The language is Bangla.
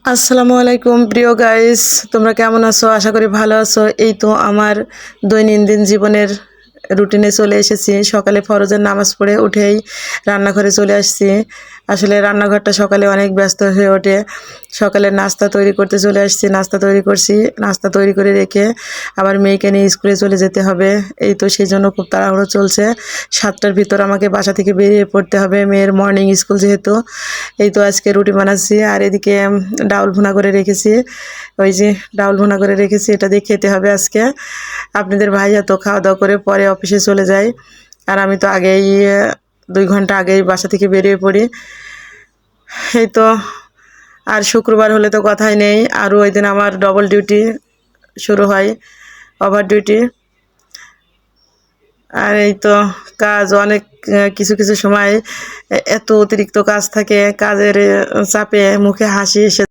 আসসালামু আলাইকুম প্রিয় গাইস, তোমরা কেমন আছো? আশা করি ভালো আছো। এই তো আমার দৈনন্দিন জীবনের রুটিনে চলে এসেছি। সকালে ফরজের নামাজ পড়ে উঠেই রান্নাঘরে চলে আসছি। আসলে রান্নাঘরটা সকালে অনেক ব্যস্ত হয়ে ওঠে। সকালে নাস্তা তৈরি করতে চলে আসছি, নাস্তা তৈরি করছি, নাস্তা তৈরি করে রেখে আবার মেয়েকে নিয়ে স্কুলে চলে যেতে হবে। এই তো সেই জন্য খুব তাড়াহুড়ো চলছে। 7টার ভিতর আমাকে বাসা থেকে বেরিয়ে পড়তে হবে, মেয়ের মর্নিং স্কুল যেহেতু। এই তো আজকে রুটি বানাচ্ছি, আর এদিকে ডাউল ভুনা করে রেখেছি। ওই যে ডাউল ভুনা করে রেখেছি, এটা দিয়ে খেতে হবে আজকে। আপনাদের ভাইয়া তো খাওয়া দাওয়া করে পরে অফিসে চলে যায়, আর আমি তো আগেই 2 ঘন্টা আগেই বাসা থেকে বেরিয়ে পড়ি। এই তো, আর শুক্রবার হলে তো কথাই নেই, আরও ওই দিন আমার ডবল ডিউটি শুরু হয়, ওভার ডিউটি। আর এই তো কাজ অনেক, কিছু কিছু সময় এত অতিরিক্ত কাজ থাকে, কাজের চাপে মুখে হাসি এসে